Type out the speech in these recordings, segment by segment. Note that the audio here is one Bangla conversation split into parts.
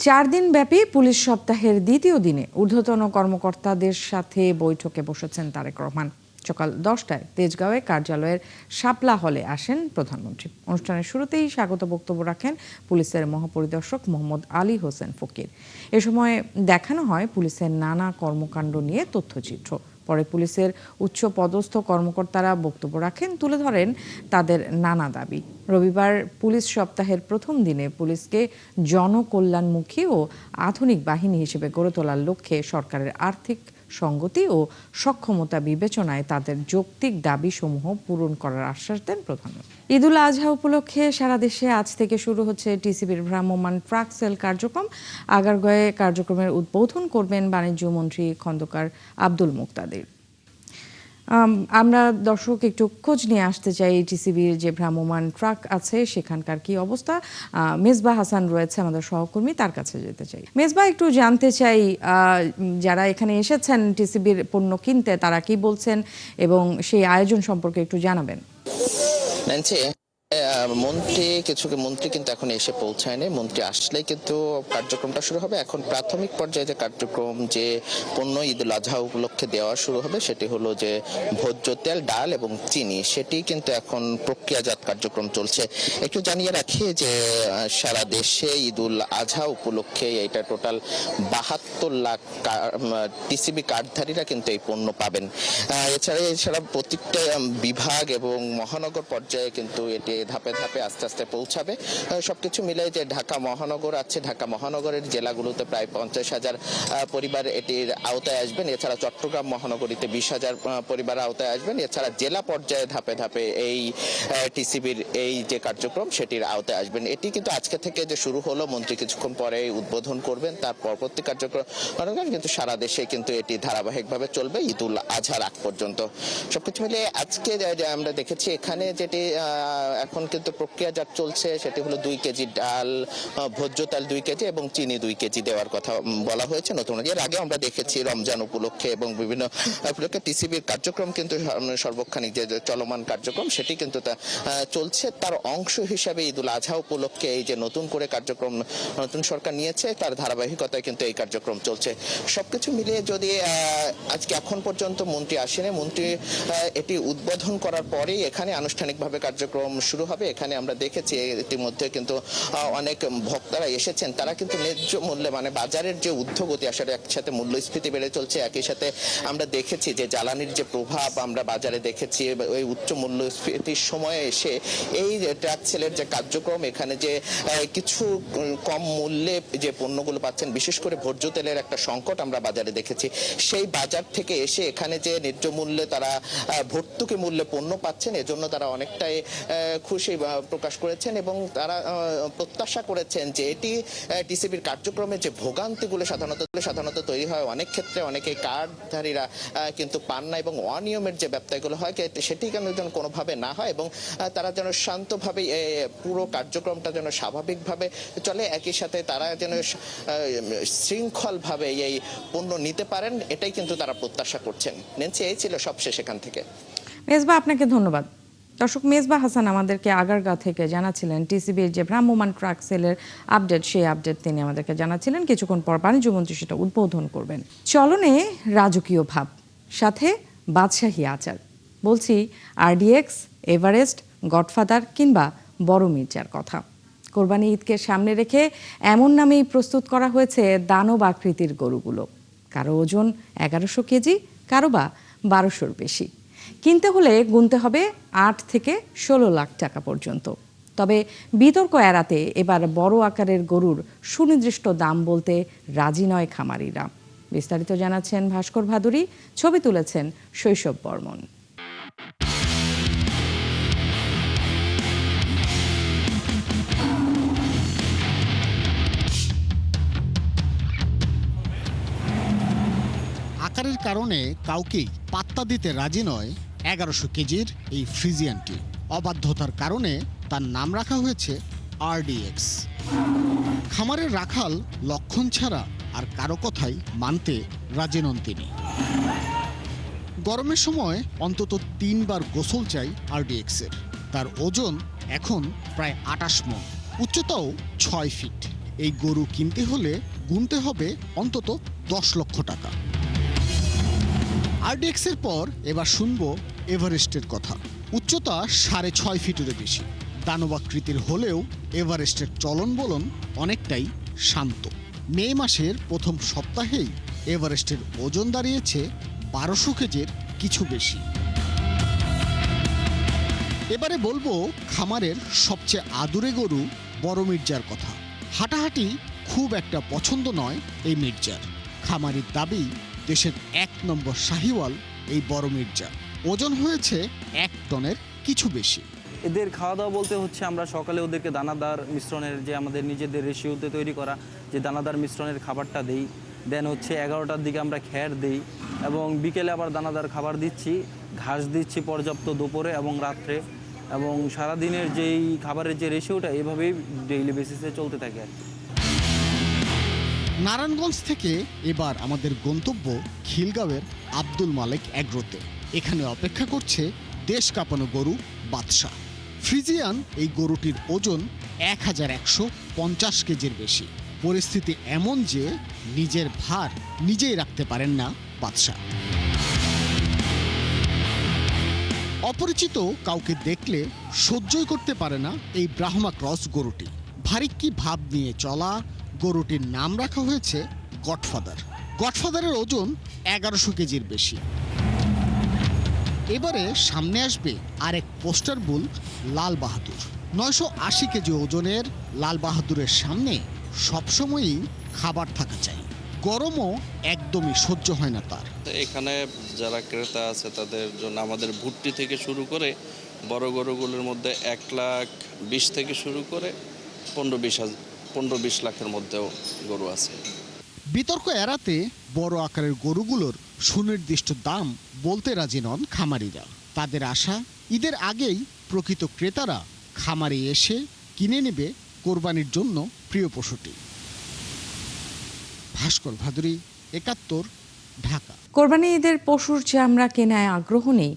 4 দিনব্যাপী পুলিশ সপ্তাহের দ্বিতীয় দিনে ঊর্ধ্বতন কর্মকর্তাদের সাথে বৈঠকে বসেছেন তারেক রহমান। সকাল 10টায় তেজগাঁওয়ে কার্যালয়ের শাপলা হলে আসেন প্রধানমন্ত্রী। অনুষ্ঠানের শুরুতেই স্বাগত বক্তব্য রাখেন পুলিশের মহাপরিদর্শক মোহাম্মদ আলী হোসেন ফকির। এ সময় দেখানো হয় পুলিশের নানা কর্মকাণ্ড নিয়ে তথ্যচিত্র। পরে পুলিশের উচ্চ পদস্থ কর্মকর্তারা বক্তব্য রাখেন, তুলে ধরেন তাদের নানা দাবি। রবিবার পুলিশ সপ্তাহের প্রথম দিনে পুলিশকে জনকল্যাণমুখী ও আধুনিক বাহিনী হিসেবে গড়ে তোলার লক্ষ্যে সরকারের আর্থিক সঙ্গতি ও সক্ষমতা বিবেচনায় তাদের যৌক্তিক দাবিসমূহ পূরণ করার আশ্বাস দেন প্রধানমন্ত্রী। ঈদুল আজহা উপলক্ষে সারা দেশে আজ থেকে শুরু হচ্ছে টিসিবির ভ্রাম্যমাণ ট্রাক সেল কার্যক্রম। আগারগাঁওয়ে কার্যক্রমের উদ্বোধন করবেন বাণিজ্য মন্ত্রী খন্দকার আব্দুল মুক্তাদির। আমরা দর্শক একটু খোঁজ নিয়ে আসতে চাই টিসিবির যে ভ্রাম্যমাণ ট্রাক আছে সেখানকার কি অবস্থা। মেজবাহ হাসান রয়েছে আমাদের সহকর্মী, তার কাছে যেতে চাই। মেজবাহ, একটু জানতে চাই যারা এখানে এসেছেন টিসিবির পণ্য কিনতে তারা কি বলছেন এবং সেই আয়োজন সম্পর্কে একটু জানাবেন। মন্ত্রী কিন্তু এখন এসে পৌঁছায়নি। মন্ত্রী আসলেই কিন্তু কার্যক্রমটা শুরু হবে। এখন প্রাথমিক পর্যায়ে যে কার্যক্রম, যে পণ্য ঈদুল আজহা উপলক্ষে দেওয়া শুরু হবে সেটি হলো যে ভোজ্য তেল, ডাল এবং চিনি, সেটি কিন্তু এখন প্রক্রিয়াজাত কার্যক্রম চলছে। একটু জানিয়ে রাখি যে সারা দেশে ঈদুল আজহা উপলক্ষে এটা টোটাল 72 লাখ টিসিবি কার্ডধারীরা কিন্তু এই পণ্য পাবেন। এছাড়া প্রত্যেকটা বিভাগ এবং মহানগর পর্যায়ে কিন্তু এটি ধাপে ধাপে আস্তে আস্তে পৌঁছাবে। সবকিছু মিলে যে ঢাকা মহানগর আছে, ঢাকা মহানগরের জেলাগুলোতে প্রায় 50,000 পরিবার এটির আওতায় আসবেন। এছাড়া চট্টগ্রাম মহানগরীতে 20,000 পরিবার আওতায় আসবেন। এছাড়া জেলা পর্যায়ে ধাপে ধাপে এই টিসিবির এই যে কার্যক্রম সেটির আওতায় আসবেন। এটি কিন্তু আজকে থেকে যে শুরু হলো, মন্ত্রী কিছুক্ষণ পরে উদ্বোধন করবেন। তার পরবর্তী কার্যক্রম কিন্তু সারা দেশে কিন্তু এটি ধারাবাহিকভাবে চলবে ঈদুল আজহার আগ পর্যন্ত। সবকিছু মিলে আজকে আমরা দেখেছি এখানে যেটি এখন কিন্তু প্রক্রিয়াজাত চলছে সেটি হলো 2 কেজি ডাল, ভোজ্য তেল 2 কেজি এবং চিনি 2 কেজি দেওয়ার কথা বলা হয়েছে নতুন। এর আগে আমরা দেখেছি রমজান উপলক্ষে এবং বিভিন্ন উপলক্ষে টিসিবির কার্যক্রম কিন্তু সর্বক্ষণিক যে চলমান কার্যক্রম সেটি কিন্তু চলছে। তার অংশ হিসাবে ঈদুল আজহা উপলক্ষে এই যে নতুন করে কার্যক্রম নতুন সরকার নিয়েছে তার ধারাবাহিকতায় কিন্তু এই কার্যক্রম চলছে। সবকিছু মিলিয়ে যদি আজকে এখন পর্যন্ত মন্ত্রী আসেনি, মন্ত্রী এটি উদ্বোধন করার পরেই এখানে আনুষ্ঠানিকভাবে কার্যক্রম শুরু হবে। এখানে আমরা দেখেছি ইতিমধ্যে কিন্তু অনেক ভক্তরা এসেছেন, তারা কিন্তু ন্যায্য মূল্যে মানে বাজারের যে ঊর্ধ্বগতি আসলে একসাথে মূল্যস্ফীতি বেড়ে চলছে, একই সাথে আমরা দেখেছি যে জ্বালানির যে প্রভাব আমরা বাজারে দেখেছি, ওই উচ্চ মূল্যস্ফীতির সময়ে এসে এই ট্রাক সেলের যে কার্যক্রম, এখানে যে কিছু কম মূল্যে যে পণ্যগুলো পাচ্ছেন, বিশেষ করে ভোজ্য তেলের একটা সংকট আমরা বাজারে দেখেছি, সেই বাজার থেকে এসে এখানে যে ন্যায্য মূল্যে তারা ভর্তুকি মূল্যে পণ্য পাচ্ছেন, এজন্য তারা অনেকটাই খুশি প্রকাশ করেছেন এবং তারা প্রত্যাশা করেছেন যে এটি টিসিবির কার্যক্রমে যে ভোগান্তিগুলো সাধারণত তৈরি হয়, অনেক ক্ষেত্রে অনেকে কার্ডধারীরা কিন্তু পান না এবং অনিয়মের যে ব্যত্যয়গুলো হয় সেটি যেন কোনোভাবে না হয় এবং তারা যেন শান্তভাবে পুরো কার্যক্রমটা যেন স্বাভাবিকভাবে চলে, একই সাথে তারা যেন শৃঙ্খলভাবে এই পণ্য নিতে পারেন, এটাই কিন্তু তারা প্রত্যাশা করছেন। নেন্সি, এই ছিল সবশেষ এখান থেকে। মেজবাহ, আপনাকে ধন্যবাদ। দর্শক, মেজবাহ হাসান আমাদেরকে আগারগাঁও থেকে জানাচ্ছিলেন টিসিবির যে ভ্রাম্যমাণ ট্রাক সেলের আপডেট, সেই আপডেট তিনি আমাদেরকে জানাচ্ছিলেন। কিছুক্ষণ পর বাণিজ্য মন্ত্রী সেটা উদ্বোধন করবেন। চলনে রাজকীয় ভাব, সাথে বাদশাহী আচার। বলছি আরডিএক্স, এভারেস্ট, গডফাদার কিংবা বড় মির্জার কথা। কোরবানি ঈদকে সামনে রেখে এমন নামেই প্রস্তুত করা হয়েছে দানব আকৃতির গরুগুলো। কারো ওজন 1100 কেজি, কারো বা 1200-র বেশি। কিনতে হলে গুনতে হবে 8 থেকে 16 লাখ টাকা পর্যন্ত। তবে বিতর্ক এড়াতে এবার বড় আকারের গরুর সুনির্দিষ্ট দাম বলতে রাজি নয় খামারিরা। বিস্তারিত জানাচ্ছেন ভাস্কর ভাদুরী, ছবি তুলেছেন শৈশব বর্মন। আকারের কারণে কাউকেই পাত্তা দিতে রাজি নয় 1100 কেজির এই ফ্রিজিয়ানটি। অবাধ্যতার কারণে তার নাম রাখা হয়েছে আরডিএক্স। খামারের রাখাল লক্ষণ ছাড়া আর কারো কথাই মানতে রাজি নন তিনি। গরমের সময় অন্তত 3 বার গোসল চাই আরডিএক্সের। তার ওজন এখন প্রায় 28 মণ, উচ্চতাও 6 ফিট। এই গরু কিনতে হলে গুনতে হবে অন্তত 10 লক্ষ টাকা। আরডিএক্স এর পর এবার শুনবো এভারেস্টের কথা। উচ্চতা 6.5 ফিটেরও বেশি, দানবাকৃতির হলেও এভারেস্টের চলন বলন অনেকটাই শান্ত। মে মাসের প্রথম সপ্তাহেই এভারেস্টের ওজন দাঁড়িয়েছে 1200 কেজির কিছু বেশি। এবারে বলবো খামারের সবচেয়ে আদুরে গরু বড় মির্জার কথা। হাঁটাহাঁটি খুব একটা পছন্দ নয় এই মির্জার। খামারির দাবি দেশের 1 নম্বর শাহিওয়াল এই বড় মির্জা। ওজন হয়েছে 1 টনের কিছু বেশি। এদের খাওয়া দাওয়া বলতে হচ্ছে আমরা সকালে ওদেরকে দানাদার মিশ্রণের যে আমাদের নিজেদের রেশিওতে তৈরি করা যে দানাদার মিশ্রণের খাবারটা দেই, দেন হচ্ছে 11টার দিকে আমরা খ্যার দেই এবং বিকেলে আবার দানাদার খাবার দিচ্ছি, ঘাস দিচ্ছি পর্যাপ্ত দুপুরে এবং রাত্রে, এবং সারাদিনের যেই খাবারের যে রেশিওটা এভাবেই ডেইলি বেসিসে চলতে থাকে আর কি। নারায়ণগঞ্জ থেকে এবার আমাদের গন্তব্য খিলগাঁওয়ের আব্দুল মালেক এগ্রোতে। এখানে অপেক্ষা করছে দেশ কাঁপানো গরু বাদশাহ ফ্রিজিয়ান। এই গরুটির ওজন 1150 কেজির বেশি। পরিস্থিতি এমন যে নিজের ভার নিজেই রাখতে পারেন না বাদশাহ। অপরিচিত কাউকে দেখলে সহ্যই করতে পারে না এই ব্রাহ্মা ক্রস গরুটি। ভারী কি ভাব নিয়ে চলা। গরুটির নাম রাখা হয়েছে গডফাদার। গডফাদারের ওজন 1100 কেজির বেশি। এবারে সামনে আসবে আরেক পোস্টার বুল লাল বাহাদুর। 980 কেজি ওজনের লাল বাহাদুরের সামনে সবসময়ই খাবার থাকা চাই। গরমও একদমই সহ্য হয় না তার। এখানে যারা ক্রেতা আছে তাদের জন্য আমাদের ভুট্টি থেকে শুরু করে বড় গরুগুলোর মধ্যে 1,20,000 থেকে শুরু করে 15-20 লাখের মধ্যেও গরু আছে। বিতর্ক এড়াতে বড় আকারের গরুগুলোর সুনির্দিষ্ট দাম বলতে রাজি নন খামারিরা। তাদের আশা ঈদের আগেই প্রকৃত ক্রেতারা খামারে এসে কিনে নেবে কোরবানির জন্য প্রিয় পশুটি। ভাস্কর ভাদুরী, 71, ঢাকা। কোরবানি ঈদের পশুর চামড়া কেনায় আগ্রহ নেই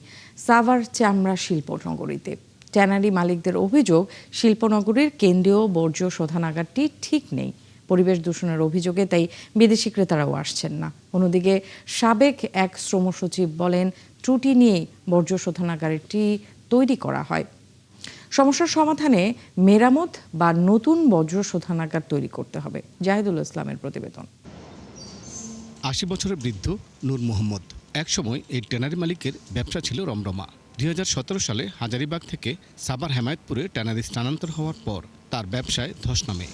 সাভার চামড়া শিল্পনগরীতে। ট্যানারি মালিকদের অভিযোগ শিল্পনগরীর কেন্দ্রীয় বর্জ্য শোধনাগারটি ঠিক নেই। পরিবেশ দূষণের অভিযোগে তাই বিদেশি ক্রেতারাও আসছেন না। অন্যদিকে সাবেক এক শ্রম সচিব বলেন ত্রুটি নিয়ে বর্জ্য শোধনাগারটি তৈরি করা হয়। সমস্যার সমাধানে মেরামত বা নতুন বর্জ্য শোধনাগার তৈরি করতে হবে। জাহিদুল ইসলামের প্রতিবেদন। 80 বছরের বৃদ্ধ নূর মোহাম্মদ। একসময় এই ট্যানারি মালিকের ব্যবসা ছিল রমরমা। 2017 সালে হাজারীবাগ থেকে সাভার হেমায়েতপুরে ট্যানারি স্থানান্তর হওয়ার পর তার ব্যবসায় ধস নামে।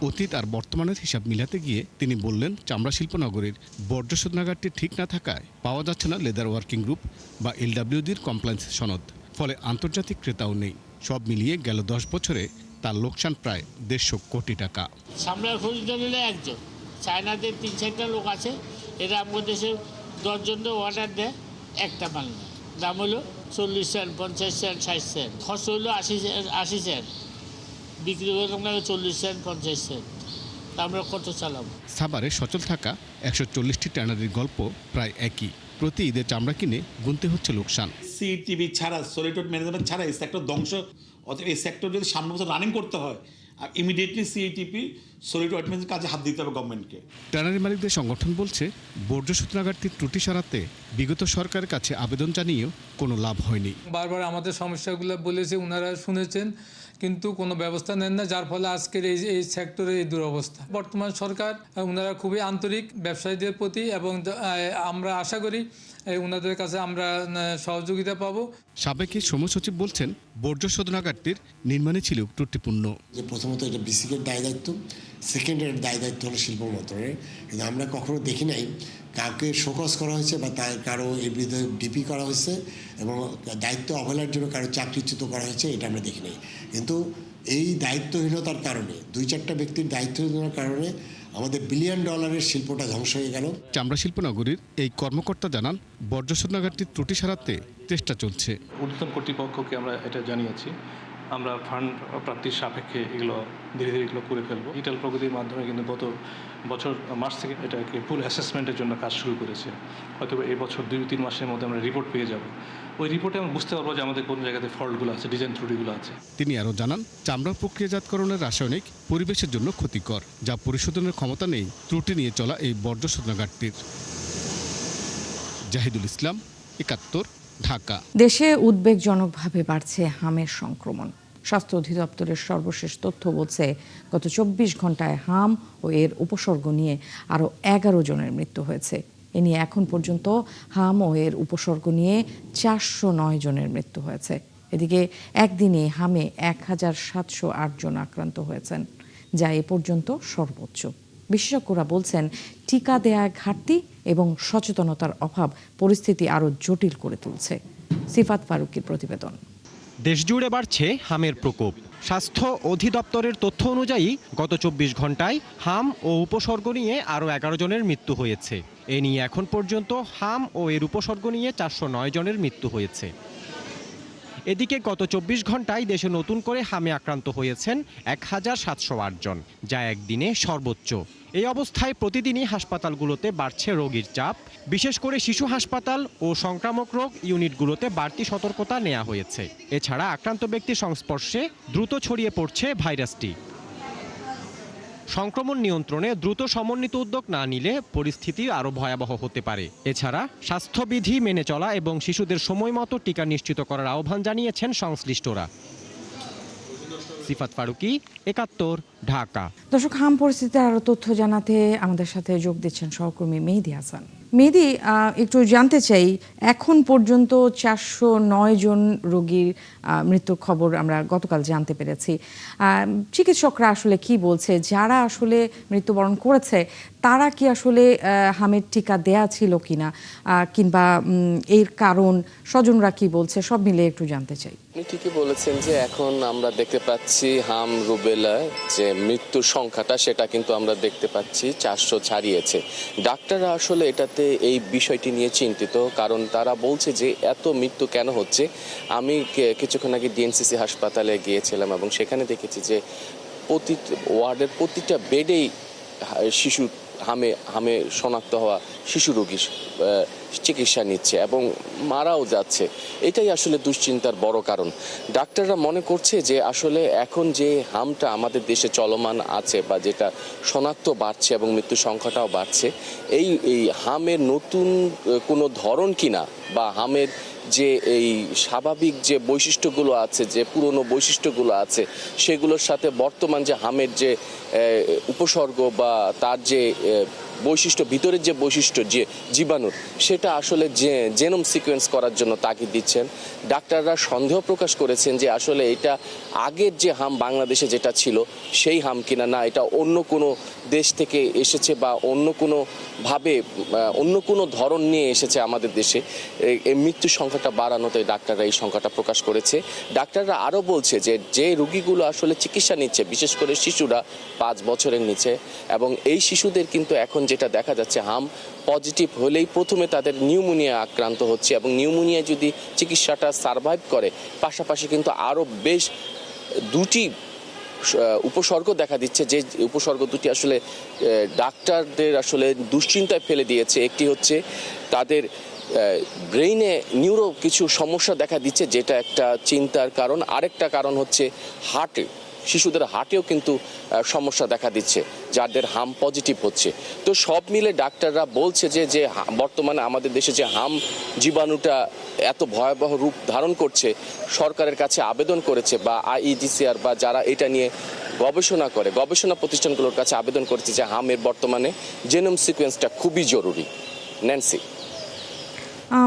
অতীত আর বর্তমানের হিসাব মিলাতে গিয়ে তিনি বললেন চামড়া শিল্পনগরীর বর্জ্য শোধনাগারটি ঠিক না থাকায় পাওয়া যাচ্ছে না লেদার ওয়ার্কিং গ্রুপ বা LWDর কমপ্লায়েন্স সনদ। ফলে আন্তর্জাতিক ক্রেতাও নেই। সব মিলিয়ে গেল 10 বছরে তার লোকসান প্রায় 150 কোটি টাকা। চামড়ার খরিদ্দার হলে একজন, চায়নাতে 3-4টা লোক আছে, এরা আমাদের দেশে 10 জন অর্ডার দেয়, একটা মাল নেয়। দাম হলো 40 সেন্ট, 50 সেন্ট, 60 সেন্ট। খরচ হলো 80 সেন্ট, বিক্রি করে আমরা 40 সেন্ট, 50 সেন্ট। তা আমরা কত চালাবো? সাভারে সচল থাকা 140টি ট্যানারির গল্প প্রায় একই। প্রতি ঈদে চামড়া কিনে গুনতে হচ্ছে লোকসান। সিটিভি ছাড়া, সলিড ম্যানেজমেন্ট ছাড়া এই সেক্টর ধ্বংস। অথবা এই সেক্টর যদি সামনে বছর রানিং করতে হয় আর immediately CETP solid waste management কাজে হাত দিতে হবে গভর্নমেন্টকে। ট্যানারি মালিকদের সংগঠন বলছে বর্জ্য শোধনাগারটির ত্রুটি সারাতে বিগত সরকারের কাছে আবেদন জানিয়েও কোনো লাভ হয়নি। বারবার আমাদের সমস্যাগুলো বলেছে, ওনারা শুনেছেন, কিন্তু কোনো ব্যবস্থা নেন না, যার ফলে আজকের এই সেক্টরে এই দুরবস্থা। বর্তমান সরকার ওনারা খুবই আন্তরিক ব্যবসায়ীদের প্রতি, এবং আমরা আশা করি ওনাদের কাছে আমরা সহযোগিতা পাবো। সাবেক এই শ্রম সচিব বলছেন বর্জ্য শোধনাগারটির নির্মাণে ছিল ত্রুটিপূর্ণ। যে প্রথমত এটা বিসিকের দায় দায়িত্ব, সেকেন্ডের দায় দায়িত্ব হলো শিল্প মন্ত্রণালয়ের। কিন্তু আমরা কখনো দেখি নাই কাউকে শোকজ করা হয়েছে বা তার কারো এর বিরুদ্ধে ডিপি করা হয়েছে এবং দায়িত্ব অবহেলার জন্য কারো চাকরিচ্যুত করা হয়েছে, এটা আমরা দেখি নাই। কিন্তু এই দায়িত্বহীনতার কারণে 2-4টা ব্যক্তির দায়িত্বহীনতার কারণে আমাদের $1 বিলিয়ন শিল্পটা ধ্বংস হয়ে গেল। চামড়া শিল্পনগরীর এই কর্মকর্তা জানান বর্জ্য শোধনাগারটির ত্রুটি সারাতে চেষ্টা চলছে। ঊর্ধ্বতন কর্তৃপক্ষকে আমরা এটা জানিয়েছি আমরা ফান্ড প্রাপ্তির সাপেক্ষে এগুলো ধীরে ধীরে এগুলো করে ফেলবো। ডিজিটাল প্রগতির মাধ্যমে কিন্তু গত বছর মার্চ থেকে এটাকে ফুল অ্যাসেসমেন্টের জন্য কাজ শুরু করেছে। হয়তো এই বছর 2-3 মাসের মধ্যে আমরা রিপোর্ট পেয়ে যাব। ওই রিপোর্টে আমরা বুঝতে পারবো যে আমাদের কোন জায়গাতে ফল্টগুলো আছে, ডিজাইন ত্রুটিগুলো আছে। তিনি আরও জানান, চামড়া প্রক্রিয়াজাতকরণের রাসায়নিক পরিবেশের জন্য ক্ষতিকর, যা পরিশোধনের ক্ষমতা নেই ত্রুটি নিয়ে চলা এই বর্জ্য শোধনাগারটির। জাহিদুল ইসলাম, ৭১, ঢাকা। দেশে উদ্বেগজনকভাবে বাড়ছে হামের সংক্রমণ। স্বাস্থ্য অধিদপ্তরের সর্বশেষ তথ্য বলছে, গত 24 ঘন্টায় হাম ও এর উপসর্গ নিয়ে আরও 11 জনের মৃত্যু হয়েছে। এ নিয়ে এখন পর্যন্ত হাম ও এর উপসর্গ নিয়ে 409 জনের মৃত্যু হয়েছে। এদিকে একদিনে হামে 1708 জন আক্রান্ত হয়েছেন, যা এ পর্যন্ত সর্বোচ্চ। বিশেষজ্ঞরা বলছেন, টিকা দেয়ায় ঘাটতি এবং সচেতনতার অভাব পরিস্থিতি আরও জটিল করে তুলছে। সিফাত ফারুকীর প্রতিবেদন। দেশজুড়ে বাড়ছে হামের প্রকোপ। স্বাস্থ্য অধিদপ্তরের তথ্য অনুযায়ী গত 24 ঘন্টায় হাম ও উপসর্গ নিয়ে আরও 11 জনের মৃত্যু হয়েছে। এ নিয়ে এখন পর্যন্ত হাম ও এর উপসর্গ নিয়ে 409 জনের মৃত্যু হয়েছে। এদিকে গত 24 ঘন্টায় দেশে নতুন করে হামে আক্রান্ত হয়েছেন 1708 জন, যা একদিনে সর্বোচ্চ। এই অবস্থায় প্রতিদিনই হাসপাতালগুলোতে বাড়ছে রোগীর চাপ। বিশেষ করে শিশু হাসপাতাল ও সংক্রামক রোগ ইউনিটগুলোতে বাড়তি সতর্কতা নেওয়া হয়েছে। এছাড়া আক্রান্ত ব্যক্তির সংস্পর্শে দ্রুত ছড়িয়ে পড়ছে ভাইরাসটি। সংক্রমণ নিয়ন্ত্রণে দ্রুত সমন্বিত উদ্যোগ না নিলে পরিস্থিতি আরও ভয়াবহ হতে পারে। এছাড়া স্বাস্থ্যবিধি মেনে চলা এবং শিশুদের সময় মতো টিকা নিশ্চিত করার আহ্বান জানিয়েছেন সংশ্লিষ্টরা। সিফাত ফারুকী, ৭১, ঢাকা। দর্শক, হাম পরিস্থিতির আরও তথ্য জানাতে আমাদের সাথে যোগ দিচ্ছেন সহকর্মী মেহেদী হাসান। মেহেদী, একটু জানতে চাই, এখন পর্যন্ত 409 জন রোগীর মৃত্যুর খবর আমরা গতকাল জানতে পেরেছি। চিকিৎসকরা আসলে কি বলছে? যারা আসলে মৃত্যুবরণ করেছে তারা কি আসলে হামের টিকা দেয়া ছিল কিনা, কিংবা এর কারণ স্বজনরা কি বলছে, সব মিলে একটু জানতে চাই। আপনি ঠিকই বলেছেন যে এখন আমরা দেখতে পাচ্ছি হাম রুবেলা যে মৃত্যুর সংখ্যাটা সেটা কিন্তু আমরা দেখতে পাচ্ছি 400 ছাড়িয়েছে। ডাক্তাররা আসলে এটাতে এই বিষয়টি নিয়ে চিন্তিত, কারণ তারা বলছে যে এত মৃত্যু কেন হচ্ছে। আমি কিছুক্ষণ আগে ডিএনসিসি হাসপাতালে গিয়েছিলাম এবং সেখানে দেখেছি যে ওয়ার্ডের প্রতিটা বেডেই শিশু হামে শনাক্ত হওয়া শিশু রোগী চিকিৎসা নিচ্ছে এবং মারাও যাচ্ছে। এটাই আসলে দুশ্চিন্তার বড় কারণ। ডাক্তাররা মনে করছে যে আসলে এখন যে হামটা আমাদের দেশে চলমান আছে বা যেটা শনাক্ত বাড়ছে এবং মৃত্যুর সংখ্যাটাও বাড়ছে, এই হামের নতুন কোনো ধরন কিনা বা হামের যে এই স্বাভাবিক যে বৈশিষ্ট্যগুলো আছে, যে পুরনো বৈশিষ্ট্যগুলো আছে, সেগুলোর সাথে বর্তমান যে হামের যে উপসর্গ বা তার যে বৈশিষ্ট্য, ভিতরের যে বৈশিষ্ট্য যে জীবাণুর, সেটা আসলে জেনোম সিকোয়েন্স করার জন্য তাগিদ দিচ্ছেন। ডাক্তাররা সন্দেহ প্রকাশ করেছেন যে আসলে এটা আগের যে হাম বাংলাদেশে যেটা ছিল সেই হাম কিনা, না এটা অন্য কোনো দেশ থেকে এসেছে বা অন্য কোনোভাবে অন্য কোনো ধরন নিয়ে এসেছে আমাদের দেশে। এই মৃত্যুর সংখ্যাটা বাড়ানোতে ডাক্তাররা এই সংখ্যাটা প্রকাশ করেছে। ডাক্তাররা আরও বলছে যে রোগীগুলো আসলে চিকিৎসা নিচ্ছে, বিশেষ করে শিশুরা 5 বছরের নিচে, এবং এই শিশুদের কিন্তু এখন যেটা দেখা যাচ্ছে হাম পজিটিভ হলেই প্রথমে তাদের নিউমোনিয়া আক্রান্ত হচ্ছে এবং নিউমোনিয়া যদি চিকিৎসাটা সারভাইভ করে, পাশাপাশি কিন্তু আরও বেশ 2টি উপসর্গ দেখা দিচ্ছে, যে উপসর্গ 2টি আসলে ডাক্তারদের আসলে দুশ্চিন্তায় ফেলে দিয়েছে। একটি হচ্ছে তাদের ব্রেইনে নিউরো কিছু সমস্যা দেখা দিচ্ছে, যেটা একটা চিন্তার কারণ। আরেকটা কারণ হচ্ছে হার্টে, শিশুদের হার্টেও কিন্তু সমস্যা দেখা দিচ্ছে যাদের হাম পজিটিভ হচ্ছে। তো সব মিলে ডাক্তাররা বলছে যে বর্তমানে আমাদের দেশে যে হাম জীবাণুটা এত ভয়াবহ রূপ ধারণ করছে, সরকারের কাছে আবেদন করেছে বা আইইডিসিআর বা যারা এটা নিয়ে গবেষণা করে, গবেষণা প্রতিষ্ঠানগুলোর কাছে আবেদন করেছে যে হামের বর্তমানে জেনোম সিকোয়েন্সটা খুবই জরুরি। ন্যান্সি।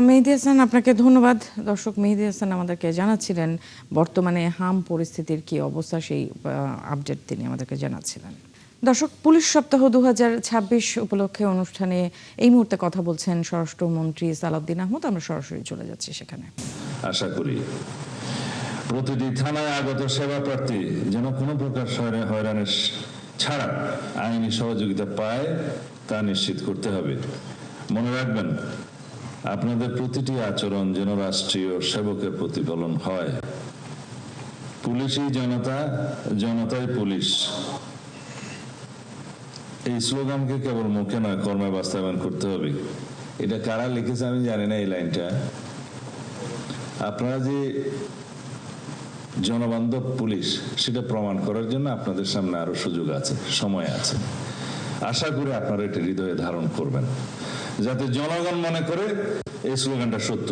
মেহেদী হাসান, আপনাকে ধন্যবাদ। দর্শক, মেহেদী হাসান আমাদেরকে জানাচ্ছিলেন বর্তমানে হাম পরিস্থিতির কি অবস্থা, সেই আপডেট তিনি আমাদেরকে জানাচ্ছিলেন। দর্শক, পুলিশ সপ্তাহ 2026 উপলক্ষে অনুষ্ঠানে এই মুহূর্তে কথা বলছেন স্বরাষ্ট্রমন্ত্রী সালাউদ্দিন আহমেদ। আমরা সরাসরি চলে যাচ্ছি সেখানে। আশা করি প্রতিটি থানায় আগত সেবা প্রার্থী যেন কোনো প্রকার হয়রানি ছাড়া আইনি সহযোগিতা পায়, তা নিশ্চিত করতে হবে। মনে রাখবেন, আপনাদের প্রতিটি আচরণ যেন রাষ্ট্রীয় সেবকের প্রতিফলন হয়। পুলিশই জনতা, জনতাই পুলিশ, এই স্লোগানকে কেবল মুখে নয় কর্মে বাস্তবায়ন করতে হবে। এটা কারা লিখেছে আমি জানি না এই লাইনটা। আপনারা যে জনবান্ধব পুলিশ সেটা প্রমাণ করার জন্য আপনাদের সামনে আরো সুযোগ আছে, সময় আছে। আশা করি আপনারা এটা হৃদয়ে ধারণ করবেন, যাতে জনগণ মনে করে এই স্লোগানটা সত্য।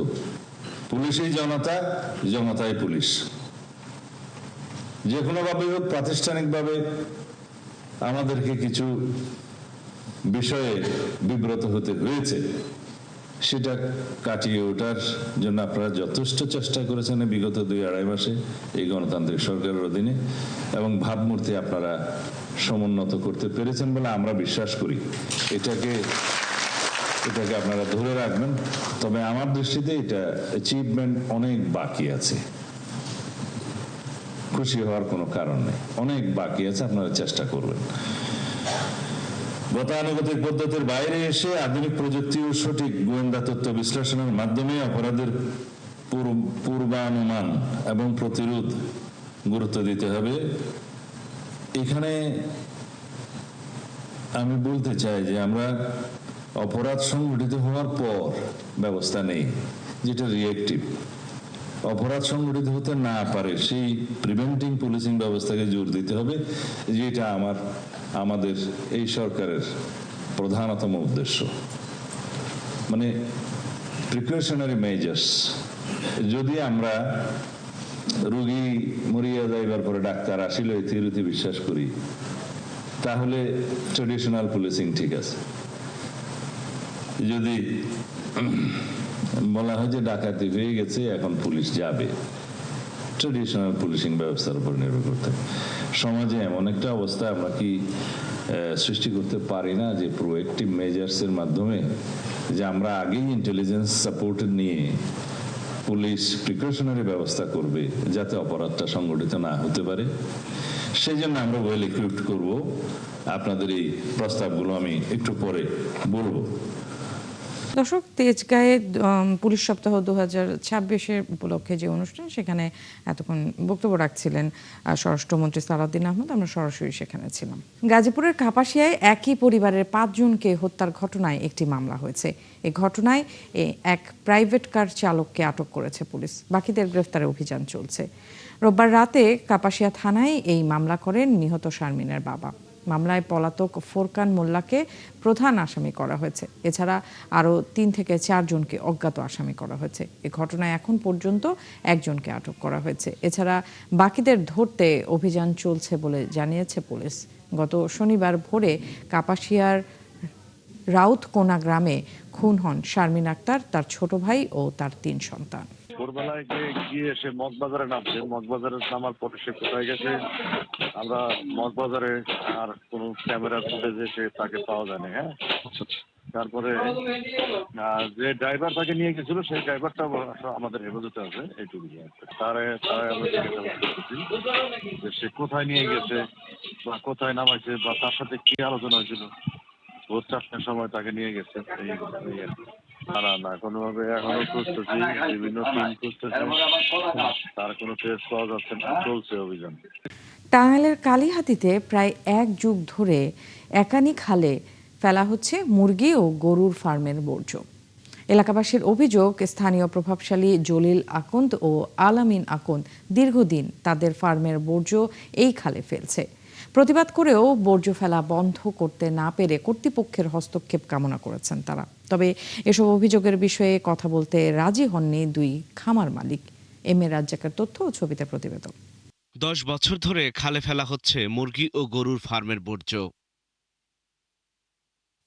পুলিশই জনতা, জনতাই পুলিশ। যে কোনোভাবে হোক প্রাতিষ্ঠানিকভাবে আমাদেরকে কিছু বিষয়ে বিব্রত হতে হয়েছে, সেটা কাটিয়ে ওঠার জন্য আপনারা যথেষ্ট চেষ্টা করেছেন বিগত 2-2.5 মাসে এই গণতান্ত্রিক সরকারের অধীনে, এবং ভাবমূর্তি আপনারা সমুন্নত করতে পেরেছেন বলে আমরা বিশ্বাস করি। এটাকে আপনারা ধরে রাখবেন। তবে আমার দৃষ্টিতে এটা অ্যাচিভমেন্ট অনেক বাকি আছে, খুশি হওয়ার কোনো কারণ নেই, অনেক বাকি আছে, আপনারা চেষ্টা করবেন। গতানুগতিক পদ্ধতির বাইরে এসে আধুনিক প্রযুক্তি ও সঠিক গোয়েন্দা তথ্য বিশ্লেষণের মাধ্যমে অপরাধের পূর্বানুমান এবং প্রতিরোধ গুরুত্ব দিতে হবে। এখানে আমি বলতে চাই যে আমরা অপরাধ সংঘটিত হওয়ার পর ব্যবস্থা নেই, যেটা রিয়েক্টিভ। অপরাধ সংঘটিত হতে না পারে সেই প্রিভেন্টিং পুলিশিং ব্যবস্থাকে জোর দিতে হবে, যেটা আমাদের এই সরকারের প্রধানতম উদ্দেশ্য। মানে প্রিকশনারি মেজার্স। যদি আমরা রোগী মরিয়া যাইবার পরে ডাক্তার আসিল এই থিওরিতে বিশ্বাস করি, তাহলে ট্রেডিশনাল পুলিশিং ঠিক আছে। যদি বলা হয় যে ডাকাতি হয়ে গেছে এখন পুলিশ যাবে, ট্রেডিশনাল পুলিশিং ব্যবস্থার উপর নির্ভর করতে হবে। সমাজে এমন একটা অবস্থা আমরা কি সৃষ্টি করতে পারি না যে প্রোঅ্যাক্টিভ মেজার্সের মাধ্যমে, যে আমরা আগেই ইন্টেলিজেন্স সাপোর্ট নিয়ে পুলিশ প্রিকশনারি ব্যবস্থা করবে যাতে অপরাধটা সংগঠিত না হতে পারে। সেই জন্য আমরা ওয়েল ইকুইপড করব। আপনাদের এই প্রস্তাবগুলো আমি একটু পরে বলবো। দর্শক, তেজগাঁয়ে পুলিশ সপ্তাহ 2026 উপলক্ষে যে অনুষ্ঠান, সেখানে এতক্ষণ বক্তব্য রাখছিলেন স্বরাষ্ট্রমন্ত্রী সালাউদ্দিন আহমেদ। আমরা সরাসরি সেখানে ছিলাম। গাজীপুরের কাপাসিয়ায় একই পরিবারের 5 জনকে হত্যার ঘটনায় একটি মামলা হয়েছে। এই ঘটনায় এক প্রাইভেট কার চালককে আটক করেছে পুলিশ। বাকিদের গ্রেফতারে অভিযান চলছে। রোববার রাতে কাপাসিয়া থানায় এই মামলা করেন নিহত শারমিনের বাবা। মামলায় পলাতক ফোরকান মোল্লাকে প্রধান আসামি করা হয়েছে। এছাড়া আরও 3 থেকে 4 জনকে অজ্ঞাত আসামি করা হয়েছে। এ ঘটনায় এখন পর্যন্ত 1 জনকে আটক করা হয়েছে। এছাড়া বাকিদের ধরতে অভিযান চলছে বলে জানিয়েছে পুলিশ। গত শনিবার ভোরে কাপাসিয়ার রাউতকোনা গ্রামে খুন হন শারমিন আক্তার, তার ছোট ভাই ও তার 3 সন্তান। ভোরবেলায় গিয়ে সে মগবাজারে নামছে। মগবাজারে নামার পরে সে কোথায় গেছে আমরা মগবাজারে আর কোনো ক্যামেরা ফুটেজে সে তাকে পাওয়া যায়নি। হ্যাঁ, তারপরে যে ড্রাইভার তাকে নিয়ে গেছিল সেই ড্রাইভারটা আমাদের হেফাজতে আছে। এইটুকু তারা আমরা যে সে কোথায় নিয়ে গেছে বা কোথায় নামাইছে বা তার সাথে কি আলোচনা হয়েছিল। ভোর 4টার সময় তাকে নিয়ে গেছে। না কোনোভাবে এখনো খুঁজতেছি, বিভিন্ন টিম খুঁজতেছে, তার কোনো ট্রেস পাওয়া যাচ্ছে না, চলছে অভিযান। টাঙ্গাইলের কালীহাতিতে প্রায় 1 যুগ ধরে একানি খালে ফেলা হচ্ছে মুরগি ও গরুর ফার্মের বর্জ্য। এলাকাবাসীর অভিযোগ, স্থানীয় প্রভাবশালী জলিল আকন্দ ও আলামিন আকন্দ দীর্ঘদিন তাদের ফার্মের বর্জ্য এই খালে ফেলছে। প্রতিবাদ করেও বর্জ্য ফেলা বন্ধ করতে না পেরে কর্তৃপক্ষের হস্তক্ষেপ কামনা করেছেন তারা। তবে এসব অভিযোগের বিষয়ে কথা বলতে রাজি হননি 2 খামার মালিক। এম এ রাজ্জাকের তথ্য ও ছবিতে প্রতিবেদন। 10 বছর ধরে খালে ফেলা হচ্ছে মুরগি ও গরুর ফার্মের বর্জ্য।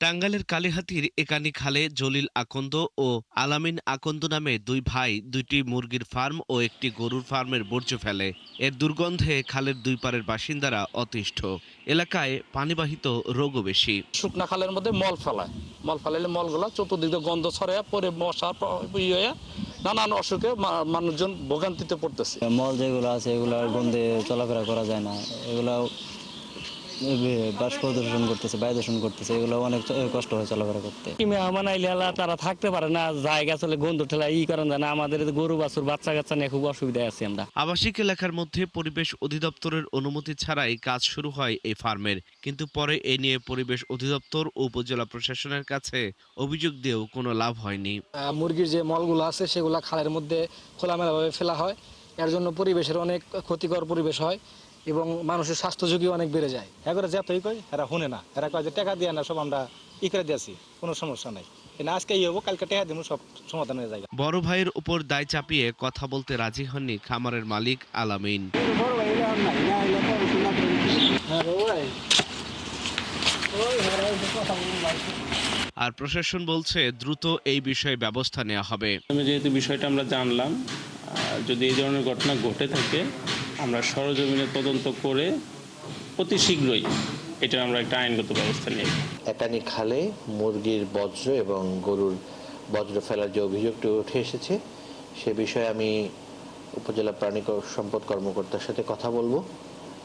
টাঙ্গাইলের কালীহাতির একানি খালে জলিল আকন্দ ও আলামিন আকন্দ নামে 2 ভাই 2টি মুরগির ফার্ম ও একটি গরুর ফার্মের বর্জ্য ফেলে। এর দুর্গন্ধে খালের 2 পারের বাসিন্দারা অতিষ্ঠ। এলাকায় পানিবাহিত রোগও বেশি। শুকনা খালের মধ্যে মল ফেলালে মলগুলো চতুর্দিকে গন্ধ ছড়ায় পরে মশা হয়ে নানান অসুখে মানুষজন ভোগান্তিতে পড়তেছে। মল যেগুলো আছে এগুলো গন্ধে চলাফেরা করা যায় না, এগুলো বাস প্রদর্শন করতেছে, বায়ু দূষণ করতেছে, এগুলো অনেক কষ্ট হয় চলাফেরা করতে। মেহমান আইলে তারা থাকতে পারে না, জায়গা চলে গন্ধ ঠেলা করেন না। আমাদের গরু বাছুর বাচ্চা কাচ্চা নিয়ে খুব অসুবিধায় আছি আমরা। আবাসিক এলাকার মধ্যে পরিবেশ অধিদপ্তরের অনুমতি ছাড়াই কাজ শুরু হয় এই ফার্মের, কিন্তু পরে এ নিয়ে পরিবেশ অধিদপ্তর ও উপজেলা প্রশাসনের কাছে অভিযোগ দিয়েও কোনো লাভ হয়নি। মুরগির যে মলগুলো আছে সেগুলো খালের মধ্যে খোলামেলাভাবে ফেলা হয়, এর জন্য পরিবেশের অনেক ক্ষতিকর পরিবেশ হয় এবং মানুষের স্বাস্থ্য ঝুঁকি অনেক বেড়ে যায়। এগুলো যতই কই এরা শুনে না, এরা কয় যে টাকা দিয়ে না, সব আমরা করে দিয়েছি, কোনো সমস্যা নাই, আজকে হবো কালকে টাকা দিব, সব সমাধান হয়ে যায়। বড় ভাইয়ের উপর দায় চাপিয়ে কথা বলতে রাজি হননি খামারের মালিক আলামিন। আর প্রশাসন বলছে দ্রুত এই বিষয়ে ব্যবস্থা নেওয়া হবে। যেহেতু বিষয়টা আমরা জানলাম, যদি এই ধরনের ঘটনা ঘটে থাকে আমরা সরজমিনে তদন্ত করে অতি শীঘ্রই এটা আমরা একটা আইনগত ব্যবস্থা নিই। একানি খালে মুরগির বজ্র এবং গরুর বজ্র ফেলার যে অভিযোগটি উঠে এসেছে সে বিষয়ে আমি উপজেলা প্রাণী সম্পদ কর্মকর্তার সাথে কথা বলবো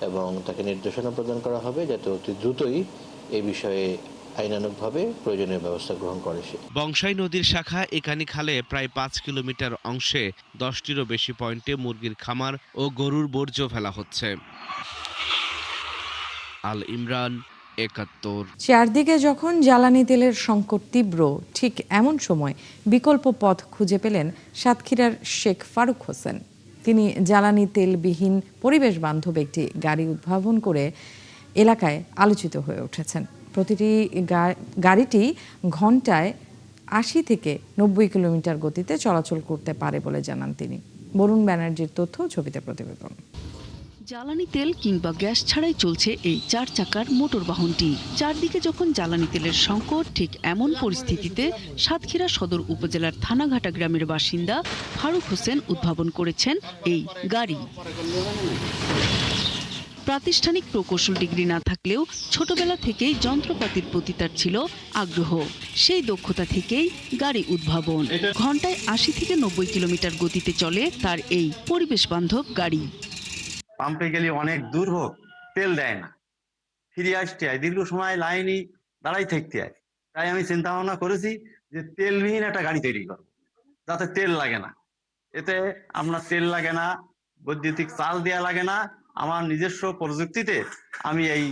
এবং তাকে নির্দেশনা প্রদান করা হবে যাতে অতি দ্রুতই এই বিষয়ে আইনানুগভাবে প্রয়োজনীয় ব্যবস্থা গ্রহণ করে। বংশাই নদীর শাখা একানি খালে প্রায় 5 কিলোমিটার অংশে 10টিরও বেশি পয়েন্টে মুরগির খামার ও গরুর বর্জ্য ফেলা হচ্ছে। আল ইমরান, 71। চারদিকে যখন জ্বালানি তেলের সংকট তীব্র, ঠিক এমন সময় বিকল্প পথ খুঁজে পেলেন সাতক্ষীরার শেখ ফারুক হোসেন। তিনি জ্বালানি তেলবিহীন পরিবেশ বান্ধব একটি গাড়ি উদ্ভাবন করে এলাকায় আলোচিত হয়ে উঠেছেন। প্রতিটি গাড়িটি ঘন্টায় 80 থেকে 90 কিলোমিটার গতিতে চলাচল করতে পারে বলে জানান তিনি। বরুণ ব্যানার্জির তথ্য, ছবিতে প্রতিবেদন। জ্বালানি তেল কিংবা গ্যাস ছাড়াই চলছে এই 4 চাকার মোটর বাহনটি। চারদিকে যখন জ্বালানি তেলের সংকট, ঠিক এমন পরিস্থিতিতে সাতক্ষীরা সদর উপজেলার থানাঘাটা গ্রামের বাসিন্দা ফারুক হোসেন উদ্ভাবন করেছেন এই গাড়ি। প্রাতিষ্ঠানিক প্রকৌশল ডিগ্রি না থাকলেও ছোটবেলা থেকেই যন্ত্রপাতির প্রতি তার ছিল আগ্রহ। সেই দক্ষতা থেকেই গাড়ি উদ্ভাবন। ঘন্টায় 80 থেকে 90 কিলোমিটার গতিতে চলে তার এই পরিবেশ বান্ধব গাড়ি। পাম্পে গেলে অনেক দূর হোক, তেল দেয় না, ফিরে আসতে হয়, দীর্ঘ সময় লাইনে দাঁড়াই থাকতে হয়। তাই আমি চিন্তা ভাবনা করেছি যে তেলবিহীন একটা গাড়ি তৈরি করব, যাতে তেল লাগে না। এতে আপনার তেল লাগে না, বৈদ্যুতিক চাল দেওয়া লাগে না। আমার নিজস্ব প্রযুক্তিতে আমি এই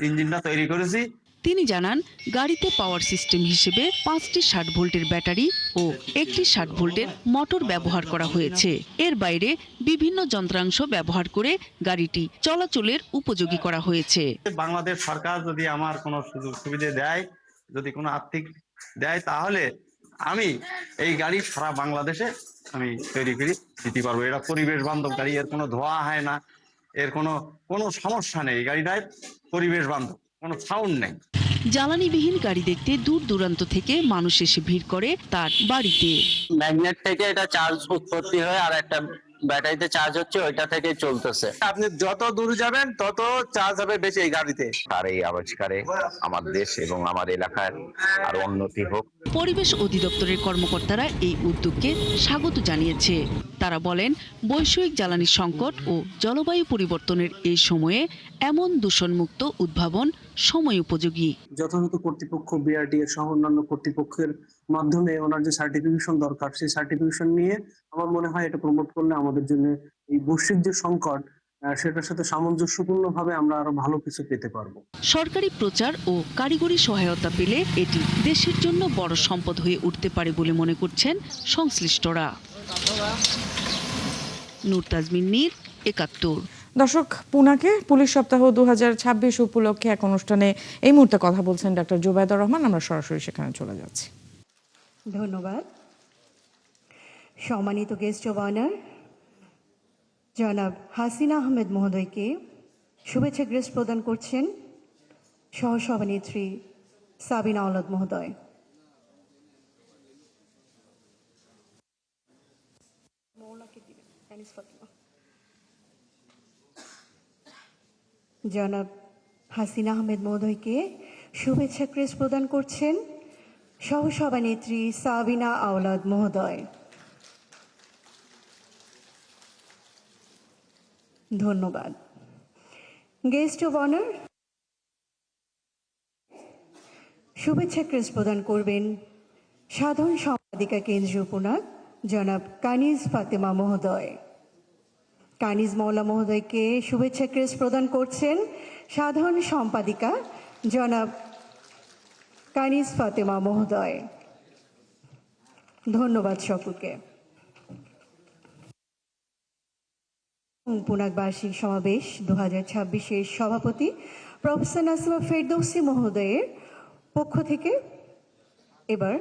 ইঞ্জিনটা তৈরি করেছি। তিনি জানান, গাড়িতে পাওয়ার সিস্টেম হিসেবে 5টি 60 ভোল্টের ব্যাটারি ও একটি 60 ভোল্টের মোটর ব্যবহার করা হয়েছে। এর বাইরে বিভিন্ন যন্ত্রাংশ ব্যবহার করে গাড়িটি চলাচলের উপযোগী করা হয়েছে। বাংলাদেশ সরকার যদি আমার কোনো সুযোগ সুবিধা দেয়, যদি কোনো আর্থিক দেয়, তাহলে আমি এই গাড়ি সারা বাংলাদেশে আমি তৈরি করে দিতে পারবো। এটা পরিবেশ বান্ধব গাড়ি, এর কোনো ধোঁয়া হয় না, এর কোনো সমস্যা নেই। গাড়িটায় পরিবেশ বান্ধব, কোনো সাউন্ড নেই। জ্বালানিবিহীন গাড়ি দেখতে দূর দূরান্ত থেকে মানুষ এসে ভিড় করে তার বাড়িতে। ম্যাগনেট থেকে এটা চার্জ উৎপত্তি হয় আর একটা ব্যাটারিতে চার্জ হচ্ছে, ওইটা থেকে চলতেছে। আপনি যত দূর যাবেন তত চার্জ হবে বেশি এই গাড়িতে। তার এই আবিষ্কারে আমার দেশ এবং আমার এলাকার আরো উন্নতি হোক। পরিবেশ অধিদপ্তরের কর্মকর্তারা এই উদ্যোগকে স্বাগত জানিয়েছে। তারা বলেন, বৈষয়িক জ্বালানি সংকট ও জলবায়ু পরিবর্তনের এই সময়ে এমন দূষণমুক্ত উদ্ভাবন সময় উপযোগী। যথাযথ কর্তৃপক্ষ, বিআরটিএ সহ অন্যান্য কর্তৃপক্ষের মাধ্যমে ওনার যে সার্টিফিকেশন দরকার, সেই সার্টিফিকেশন নিয়ে আমার মনে হয় এটা প্রমোট করলে আমাদের জন্য এই বৈশ্বিক যে সংকট সেটার সাথে সামঞ্জস্যপূর্ণভাবে আমরা আরো ভালো কিছু পেতে পারবো। সরকারি প্রচার ও কারিগরি সহায়তা পেলে এটি দেশের জন্য বড় সম্পদ হয়ে উঠতে পারে বলে মনে করছেন সংশ্লিষ্টরা। নূর তাজমিন নীর, 71। দর্শক, পুনাকে পুলিশ সপ্তাহ 2026 উপলক্ষে এক অনুষ্ঠানে এই মুহূর্তে কথা বলছেন ডক্টর জুবাইদুর রহমান। আমরা সরাসরি সেখানে চলে যাচ্ছি। ধন্যবাদ। সম্মানিত গেস্ট অব অনার জনাব হাসিনা আহমেদ মহোদয়কে শুভেচ্ছা গ্রেস প্রদান করছেন সহসভানেত্রী সাবিনা আওলাদ মহোদয়। জনাব হাসিনা আহমেদ মহোদয়কে শুভেচ্ছা ক্রেস প্রদান করছেন সহসভানেত্রী সাবিনা আওলাদ মহোদয়। ধন্যবাদ। গেস্ট অব অনার শুভেচ্ছা ক্রেস্ট প্রদান করবেন সাধারণ সম্পাদিকা কেন্দ্রীয় উপনায়ক জনাব কানিজ ফাতেমা মহোদয়। কানিজ মৌলা মহোদয়কে শুভেচ্ছা ক্রেস্ট প্রদান করছেন সাধারণ সম্পাদিকা জনাব কানিজ ফাতেমা মহোদয়। ধন্যবাদ সকলকে। উপনায়ক বার্ষিক সমাবেশ 2026-এর সভাপতি প্রফেসর নাসিমা ফেরদৌসী মহোদয়ের পক্ষ থেকে এবার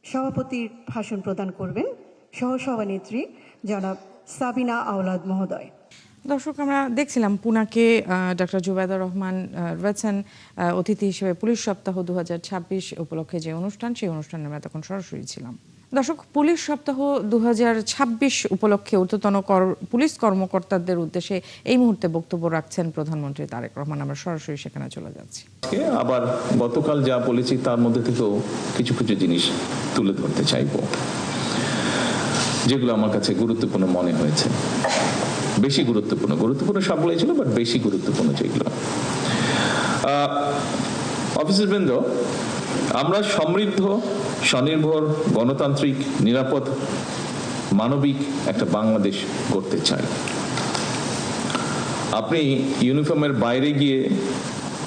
সভাপতির ভাষণ প্রদান করবেন সহসভানেত্রী জনাব সাবিনা আওলাদ মহোদয়। দর্শক, আমরা দেখছিলাম পুনাকে ডক্টর জুবাইদুর রহমান রয়েছেন অতিথি হিসেবে। পুলিশ সপ্তাহ 2026 উপলক্ষে যে অনুষ্ঠান, সেই অনুষ্ঠানে আমরা তখন সরাসরি ছিলাম। দর্শক, পুলিশ সপ্তাহ 2026 উপলক্ষে ঊর্ধ্বতন পুলিশ কর্মকর্তাদের উদ্দেশ্যে এই মুহূর্তে বক্তব্য রাখছেন প্রধানমন্ত্রী তারেক রহমান। আমরা সরাসরি সেখানে চলে যাচ্ছি। আবার গতকাল যা বলেছি তার মধ্যে থেকেও কিছু কিছু জিনিস তুলে ধরতে চাইব, যেগুলো আমার কাছে গুরুত্বপূর্ণ মনে হয়েছে। বেশি গুরুত্বপূর্ণ সবগুলোই ছিল, বাট বেশি গুরুত্বপূর্ণ যেগুলো। অফিসারবৃন্দ, আমরা সমৃদ্ধ, স্বনির্ভর, গণতান্ত্রিক, নিরাপদ, মানবিক একটা বাংলাদেশ গড়তে চাই। আপনি ইউনিফর্মের বাইরে গিয়ে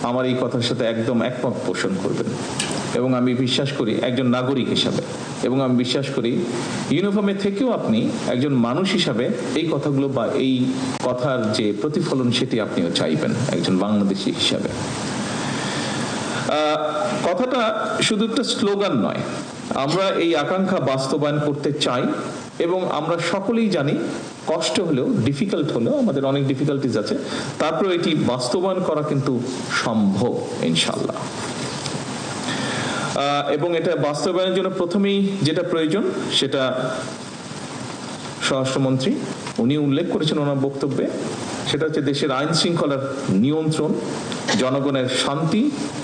আমার এই কথার সাথে একদম একমত পোষণ করবেন, এবং আমি বিশ্বাস করি একজন নাগরিক হিসাবে, এবং আমি বিশ্বাস করি ইউনিফর্মে থেকেও আপনি একজন মানুষ হিসাবে এই কথাগুলো বা এই কথার যে প্রতিফলন সেটি আপনিও চাইবেন একজন বাংলাদেশী হিসাবে। কথাটা শুধু একটা স্লোগান নয়, আমরা এই আকাঙ্ক্ষা বাস্তবায়ন করতে চাই, এবং আমরা সকলেই জানি কষ্ট হলেও, ডিফিকাল্ট হলেও, আমাদের অনেক ডিফিকাল্টিজ আছে, তারপরে এটি বাস্তবায়ন করা কিন্তু সম্ভব ইনশাল্লাহ। এবং এটা বাস্তবায়নের জন্য প্রথমেই যেটা প্রয়োজন সেটা স্বরাষ্ট্রমন্ত্রী উনি উল্লেখ করেছেন ওনার বক্তব্যে, সেটা হচ্ছে দেশের আইন শৃঙ্খলার নিয়ন্ত্রণ, জনগণের শান্তি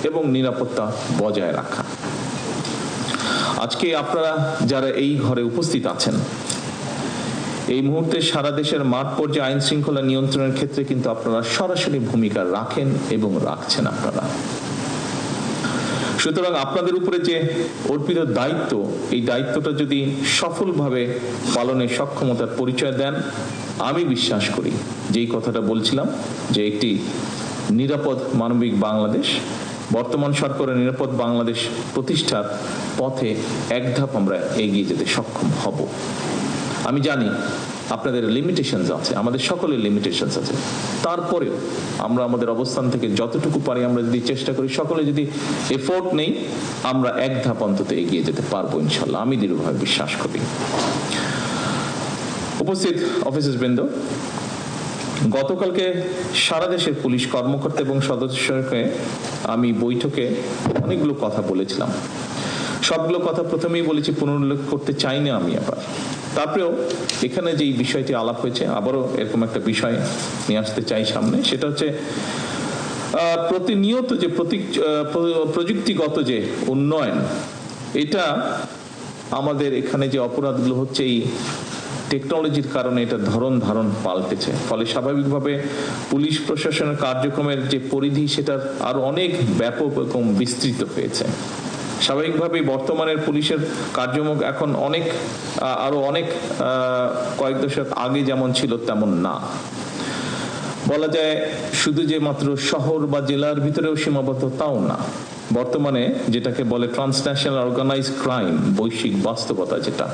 এবং নিরাপত্তা বজায় রাখা। আজকে আপনারা যারা এই ঘরে উপস্থিত আছেন, এই মুহূর্তে সারা দেশের মাঠ পর্যায়ে আইন শৃঙ্খলা নিয়ন্ত্রণের ক্ষেত্রে কিন্তু আপনারা সরাসরি ভূমিকা রাখেন এবং রাখছেন আপনারা। সুতরাং আপনাদের উপরে যে অর্পিত দায়িত্ব, এই দায়িত্বটা যদি সফলভাবে পালনের সক্ষমতার পরিচয় দেন, আমি বিশ্বাস করি যেই কথাটা বলছিলাম যে একটি নিরাপদ মানবিক বাংলাদেশ, বর্তমান সরকারের নিরাপদ বাংলাদেশ প্রতিষ্ঠার পথে এক ধাপ আমরা এগিয়ে যেতে সক্ষম হব। আমি জানি আপনাদের লিমিটেশনস আছে, আমাদের সকলের লিমিটেশনস আছে, তারপরেও আমরা আমাদের অবস্থান থেকে যতটুকু পারি আমরা যদি চেষ্টা করি, সকলে যদি এফোর্ট নেই, আমরা এক ধাপ অন্তত এগিয়ে যেতে পারবো ইনশাল্লাহ, আমি দৃঢ়ভাবে বিশ্বাস করি। উপস্থিত অফিসারবৃন্দ, গতকালকে সারা দেশের পুলিশ কর্মকর্তা এবং সদস্যকে আমি বৈঠকে অনেকগুলো কথা বলেছিলাম। সবগুলো কথা প্রথমেই বলেছি, পুনরুল্লেখ করতে চাই না আমি আবার। তারপরেও এখানে যে বিষয়টি আলাপ হয়েছে, আবারও এরকম একটা বিষয় নিয়ে আসতে চাই সামনে, সেটা হচ্ছে প্রতিনিয়ত যে প্রযুক্তিগত যে উন্নয়ন, এটা আমাদের এখানে যে অপরাধগুলো হচ্ছে এই টেকনোলজির কারণে এটা ধারণ পাল্টেছে। ফলে স্বাভাবিকভাবে পুলিশ প্রশাসনের কার্যক্রমের যে পরিধি সেটা আরো অনেক ব্যাপক এবং বিস্তৃত হয়েছে। স্বাভাবিকভাবেই বর্তমানের পুলিশের কার্যক্রম এখন আরো অনেক কয়েক দশক আগে যেমন ছিল তেমন না। বলা যায় শুধু যে মাত্র শহর বা জেলার ভিতরেও সীমাবদ্ধ তাও না, বর্তমানে যেটাকে বলে ট্রান্সন্যাশনাল অর্গানাইজড ক্রাইম, বৈশ্বিক বাস্তবতা যেটা,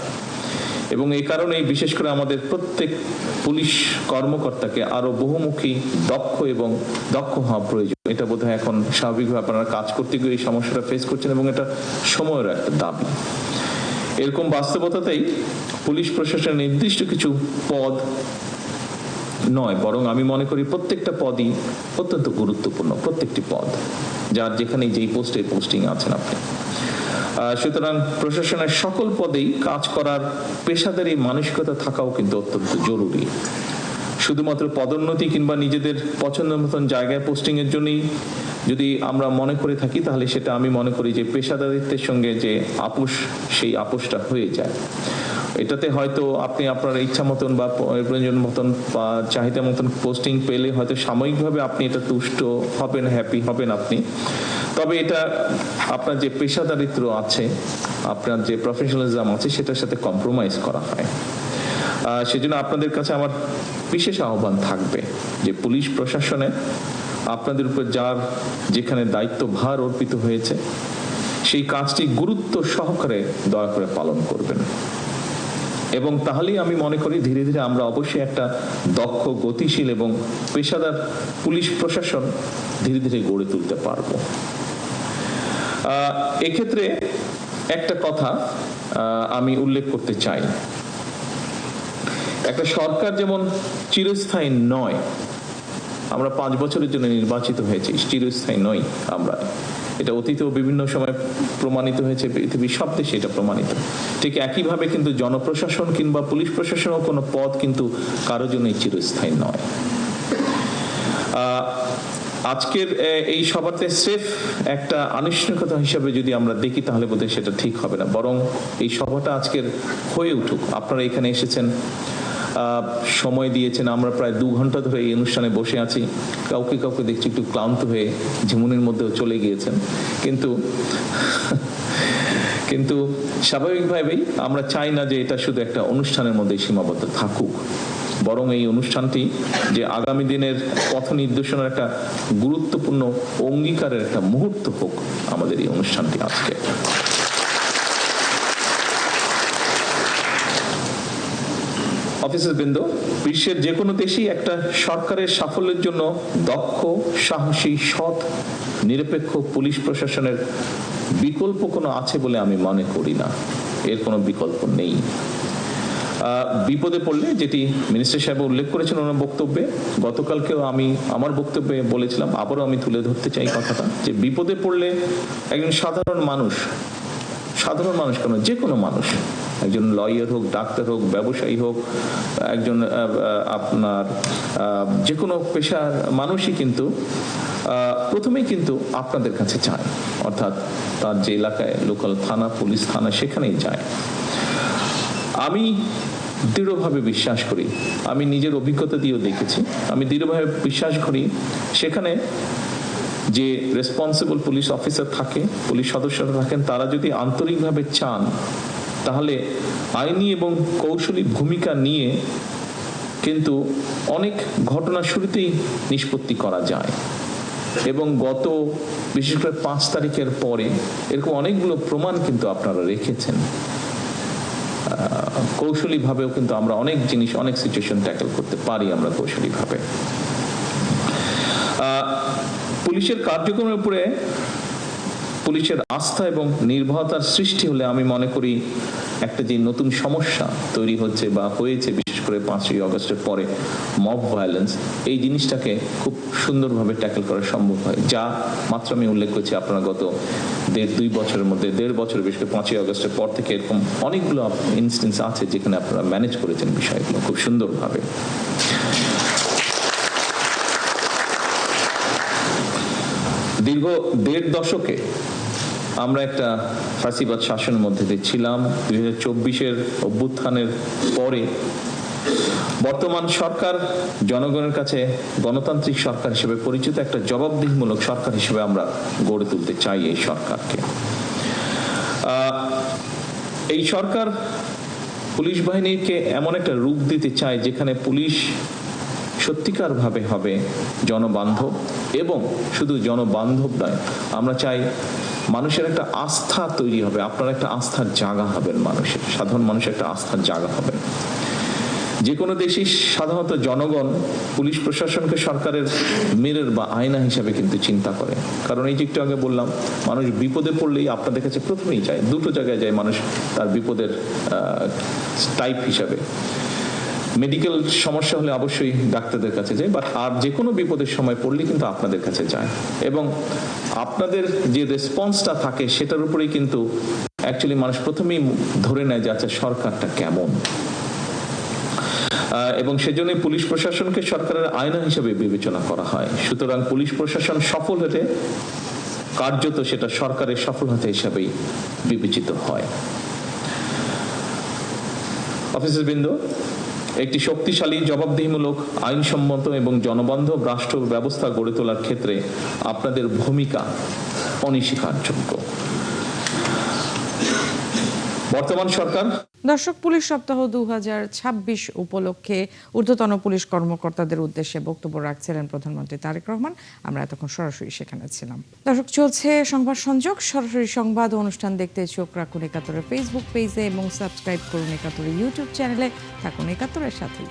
এবং এই কারণেই বিশেষ করে আমাদের প্রত্যেক পুলিশ কর্মকর্তাকে আরো বহুমুখী, দক্ষ হওয়া প্রয়োজন। এটা বোধহয় এখন স্বাভাবিকভাবে আপনারা কাজ করতে গিয়ে এই সমস্যাটা ফেস করছেন, এবং এটা সময়ের একটা দাবি। এরকম বাস্তবতাতেই পুলিশ প্রশাসনের নির্দিষ্ট কিছু পদ নয়, বরং আমি মনে করি প্রত্যেকটা পদই অত্যন্ত গুরুত্বপূর্ণ, প্রত্যেকটি পদ, যার যেখানে যেই পোস্টে পোস্টিং আছেন আপনি। সুতরাং প্রশাসনের সকল পদেই কাজ করার পেশাদারী মানসিকতা থাকাও কিন্তু অত্যন্ত জরুরি। শুধুমাত্র পদোন্নতি কিংবা নিজেদের পছন্দ মতন জায়গায় পোস্টিং এর জন্যই যদি আমরা মনে করে থাকি, তাহলে সেটা আমি মনে করি যে পেশাদারিত্বের সঙ্গে যে আপোষ, সেই আপোষটা হয়ে যায়। এটাতে হয়তো আপনি আপনার ইচ্ছা মতন বা প্রয়োজন মতন বা চাহিদা মতন পোস্টিং পেলে হয়তো সাময়িকভাবে আপনি এটা তুষ্ট হবেন, হ্যাপি হবেন আপনি, তবে এটা আপনার যে পেশাদারিত্ব আছে, আপনার যে প্রফেশনালিজম আছে, সেটার সাথে কম্প্রোমাইজ করা হয়। সেজন্য আপনাদের কাছে আমার বিশেষ আহ্বান থাকবে যে পুলিশ প্রশাসনে আপনাদের উপর যার যেখানে দায়িত্ব ভার অর্পিত হয়েছে সেই কাজটি গুরুত্ব সহকারে দয়া করে পালন করবেন, এবং তাহলেই আমি মনে করি ধীরে ধীরে আমরা অবশ্যই একটা দক্ষ, গতিশীল এবং পেশাদার পুলিশ প্রশাসন ধীরে ধীরে গড়ে তুলতে পারবো। এক্ষেত্রে একটা কথা আমি উল্লেখ করতে চাই, একটা সরকার যেমন চিরস্থায়ী নয়, আমরা 5 বছরের জন্য নির্বাচিত হয়েছি, চিরস্থায়ী নই আমরা, এটা অতীতেও বিভিন্ন সময় প্রমাণিত হয়েছে, পৃথিবীর সব দেশে এটা প্রমাণিত। ঠিক একইভাবে কিন্তু জনপ্রশাসন কিংবা পুলিশ প্রশাসনও কোনো পদ কিন্তু কারোর জন্যই চিরস্থায়ী নয়। আজকের এই সভাতে স্রেফ একটা আনুষ্ঠানিকতা হিসাবে যদি আমরা দেখি তাহলে বোধহয় সেটা ঠিক হবে না, বরং এই সভাটা আজকের হয়ে উঠুক। আপনারা এখানে এসেছেন, সময় দিয়েছেন, আমরা প্রায় 2 ঘন্টা ধরে এই অনুষ্ঠানে বসে আছি, কাউকে কাউকে দেখছি একটু ক্লান্ত হয়ে ঝিমুনির মধ্যেও চলে গিয়েছেন, কিন্তু স্বাভাবিকভাবেই আমরা চাই না যে এটা শুধু একটা অনুষ্ঠানের মধ্যে সীমাবদ্ধ থাকুক, বরং এই অনুষ্ঠানটি যে আগামী দিনের পথ নির্দেশনার একটা গুরুত্বপূর্ণ অঙ্গীকারের একটা মুহূর্ত হোক আমাদের এই অনুষ্ঠানটি আজকে। অফিসারবৃন্দ, বিশ্বের যে কোনো দেশেই একটা সরকারের সাফল্যের জন্য দক্ষ, সাহসী, সৎ, নিরপেক্ষ পুলিশ প্রশাসনের বিকল্প কোনো আছে বলে আমি মনে করি না, এর কোনো বিকল্প নেই। বিপদে পড়লে, যেটি মিনিস্টার সাহেব উল্লেখ করেছেন ওনার বক্তব্যে, গতকালকেও আমি আমার বক্তব্যে বলেছিলাম, আবারও আমি তুলে ধরতে চাই কথাটা, যে বিপদে পড়লে একজন সাধারণ মানুষ কেন, যে কোনো মানুষ, একজন লয়ার হোক, ডাক্তার হোক, ব্যবসায়ী হোক, একজন আপনার যে কোনো পেশার মানুষই কিন্তু প্রথমেই কিন্তু আপনাদের কাছে যায়, অর্থাৎ তার যে এলাকায় লোকাল থানা, পুলিশ থানা, সেখানেই যায়। আমি দৃঢ়ভাবে বিশ্বাস করি, আমি নিজের অভিজ্ঞতা দিয়েও দেখেছি, আমি দৃঢ়ভাবে বিশ্বাস করি সেখানে যে রেসপন্সিবল পুলিশ অফিসার থাকে, পুলিশ সদস্যরা থাকেন, তারা যদি আন্তরিকভাবে চান তাহলে আইনি এবং কৌশলী ভূমিকা নিয়ে কিন্তু অনেক ঘটনা শুরুতেই নিষ্পত্তি করা যায়। এবং গত বিশেষ করে 5 তারিখের পরে এরকম অনেকগুলো প্রমাণ কিন্তু আপনারা রেখেছেন। কৌশলী ভাবেও কিন্তু আমরা অনেক জিনিস, অনেক সিচুয়েশন ট্যাকল করতে পারি আমরা কৌশলী ভাবে। পুলিশের কার্যক্রমের উপরে পুলিশের আস্থা এবং নির্ভরতার সৃষ্টি হলে আমি মনে করি একটা যে নতুন সমস্যা তৈরি হচ্ছে বা হয়েছে, বিশেষ করে 5ই আগস্টের পরে মব ভায়োলেন্স, এই জিনিসটাকে খুব সুন্দরভাবে ট্যাকল করা সম্ভব হয়। যা মাত্র আমি উল্লেখ করছি, আপনারা গত 1.5-2 বছরের মধ্যে, 1.5 বছর, বিশেষ করে 5ই আগস্টের পর থেকে এরকম অনেকগুলো ইনস্টেন্স আছে যেখানে আপনারা ম্যানেজ করেছেন বিষয়গুলো খুব সুন্দরভাবে। দীর্ঘ 1.5 দশকে আমরা একটা ফাঁসিবাদ শাসনের মধ্যে দিয়ে ছিলাম। 2024-এর অভ্যুত্থানের পরে বর্তমান সরকার জনগণের কাছে গণতান্ত্রিক সরকার হিসেবে পরিচিত একটা জবাবদিহিমূলক সরকার হিসেবে আমরা গড়ে তুলতে চাই এই সরকারকে। এই সরকার পুলিশ বাহিনীকে এমন একটা রূপ দিতে চায় যেখানে পুলিশ সত্যিকার ভাবে হবে জনবান্ধব, এবং শুধু জনবান্ধব নয়, আমরা চাই মানুষের একটা আস্থা তৈরি হবে, আপনার একটা আস্থার জায়গা হবেন, মানুষের, সাধারণ মানুষের একটা আস্থার জায়গা হবে। যে কোনো দেশেই সাধারণত জনগণ পুলিশ প্রশাসনকে সরকারের মিরর বা আয়না হিসাবে কিন্তু চিন্তা করে, কারণ এই যে একটু আগে বললাম, মানুষ বিপদে পড়লেই আপনাদের কাছে প্রথমেই যায়, 2টো জায়গায় যায় মানুষ তার বিপদের টাইপ হিসাবে। মেডিকেল সমস্যা হলে অবশ্যই ডাক্তারদের কাছে যায়, বাট আর যে কোনো বিপদের সময় পড়লে কিন্তু আপনাদের কাছে যায়, এবং আপনাদের যে রেসপন্সটা থাকে সেটার উপরেই কিন্তু অ্যাকচুয়ালি মানুষ প্রথমেই ধরে নেয় যে আচ্ছা সরকারটা কেমন। এবং সেজন্য পুলিশ প্রশাসনকে সরকারের আয়না হিসেবে বিবেচনা করা হয়। সুতরাং পুলিশ প্রশাসন সফল হতে কার্যত সেটা সরকারের সফলতা হিসাবেই বিবেচিত হয়। অফিসারবৃন্দ, একটি শক্তিশালী, জবাবদিহিমূলক, আইনসম্মত এবং জনবান্ধব রাষ্ট্র ব্যবস্থা গড়ে তোলার ক্ষেত্রে আপনাদের ভূমিকা অনস্বীকারযোগ্য। বর্তমান সরকার দর্শক, পুলিশ সপ্তাহ 2026 উপলক্ষে ঊর্ধ্বতন পুলিশ কর্মকর্তাদের উদ্দেশ্যে বক্তব্য রাখছিলেন প্রধানমন্ত্রী তারেক রহমান। আমরা এতক্ষণ সরাসরি সেখানে ছিলাম। দর্শক, চলছে সংবাদ সংযোগ। সরাসরি সংবাদ অনুষ্ঠান দেখতে চোখ রাখুন একাত্তরের ফেসবুক পেজে এবং সাবস্ক্রাইব করুন একাত্তরের ইউটিউব চ্যানেলে। থাকুন একাত্তরের সাথেই।